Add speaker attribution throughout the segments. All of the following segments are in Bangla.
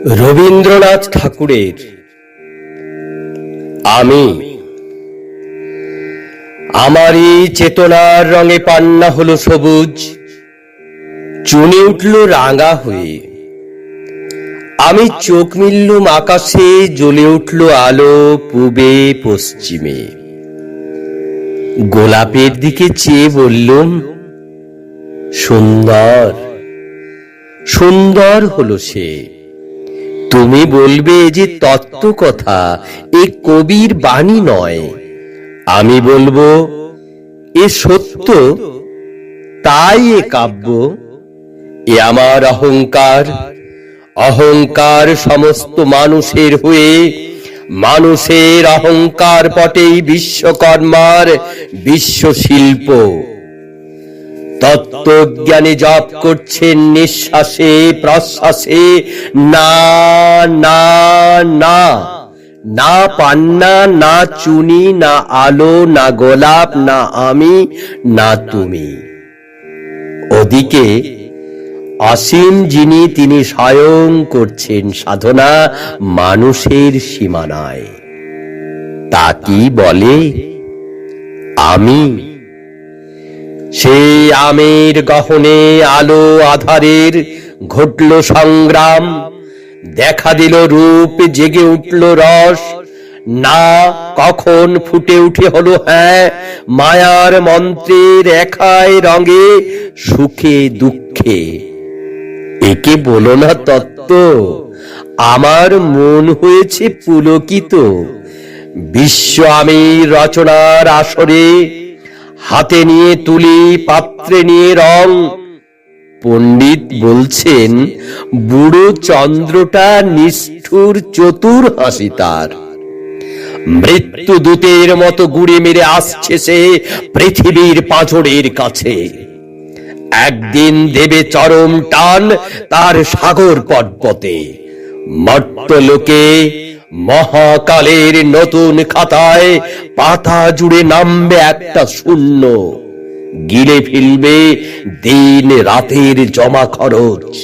Speaker 1: রবীন্দ্রনাথ ঠাকুরের আমি। আমারই চেতনার রঙে পান্না হলো সবুজ, চুনে উঠল রাঙা হয়ে। আমি চোখ মিললুম আকাশে, জ্বলে উঠল আলো পূবে পশ্চিমে। গোলাপের দিকে চেয়ে বললুম, সুন্দর সুন্দর হলো সে। তুমি বলবে যে তত্ত্ব কথা, এ কবির বাণী নয়। আমি বলবো এ সত্য, তাই এ কাব্য। এ আমার অহংকার, অহংকার সমস্ত মানুষের হয়ে। মানুষের অহংকার পটেই বিশ্বকর্মার বিশ্বশিল্প। তত্ত্বজ্ঞানী জপ করছেন নিঃশ্বাসে প্রশ্বাসে, না না না, না পান্না, না চুনি, না আলো, না গোলাপ, না আমি, না তুমি। ওদিকে অসীম যিনি, তিনি স্বয়ং করছেন সাধনা মানুষের সীমানায়। তা কি বলে আমি? সেই আমের গহনে আলো আধারের ঘটল সংগ্রাম। দেখা দিল রূপ, জেগে উঠল রস। না কখন ফুটে উঠে হলো হ্যাঁ, মায়ার মন্ত্রের একাই রঙে, সুখে দুঃখে। একে বলো না তত্ত্ব, আমার মন হয়েছে পুলকিত। বিশ্ব আমি রচনার আসরে, হাতে নিয়ে তুলি, পাত্রে নিয়ে রং। পণ্ডিত বলছেন বুড়ো চন্দ্রটা নিষ্ঠুর, চতুর হাসি তার। মৃত্যু দূতের মতো গুড়ি মেরে আসছে সে পৃথিবীর পাঁজরের কাছে। একদিন দেবে চরম টান তার সাগর পর্বতে। মর্ত্যলোকে মহাকালের নতুন খাতায় পাতা জুড়ে নামবে একটা শূন্য। গিলে ফেলবে দিন রাতের জমা খরচ।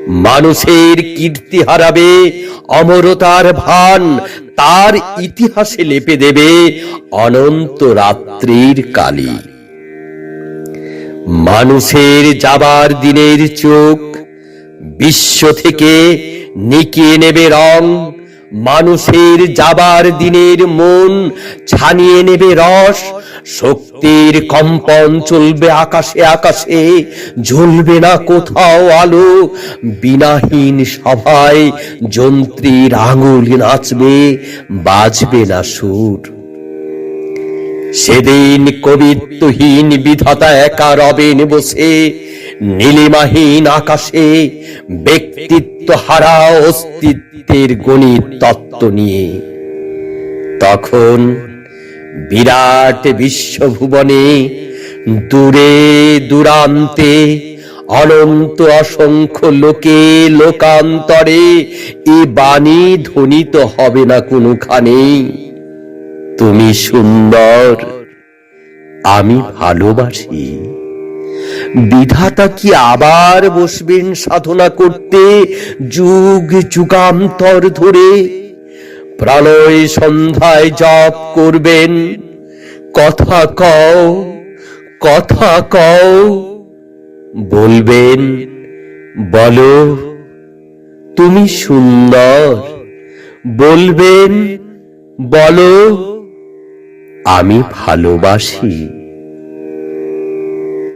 Speaker 1: মানুষের কীর্তি হারাবে অমরতার ভান, তার ইতিহাসে লেপে দেবে অনন্ত রাত্রির কালি। মানুষের যাবার দিনের চোখ বিশ্ব থেকে নিকিয়ে নেবে রং। মানুষের যাবার দিনের মন ছানিয়ে নেবে রস। শক্তির কম্পন চলবে আকাশে আকাশে, জ্বলবে না কোথাও আলো। বিনাহীন সভায় যন্ত্রীর আঙুল নাচবে, বাজবে না সুর। সেদিন কবিত্বহীন বিধাতা একা রবেন বসে নীলিমাহীন আকাশে, ব্যক্তিত্ব হারা অস্তিত্বের গণিত তত্ত্ব নিয়ে। তখন বিরাট বিশ্বভুবনে দূরে দূরান্তে অনন্ত অসংখ্য লোকে লোকান্তরে এ বাণী ধ্বনিত হবে না কোনোখানে, তুমি সুন্দর, আমি ভালোবাসি। বিধাতা কি আবার বসবেন সাধনা করতে যুগ যুগান্তর ধরে? প্রলয় সন্ধ্যায় জপ করবেন, কথা কও, কথা কও। বলবেন, বলো তুমি সুন্দর। বলবেন, বলো আমি ভালোবাসি।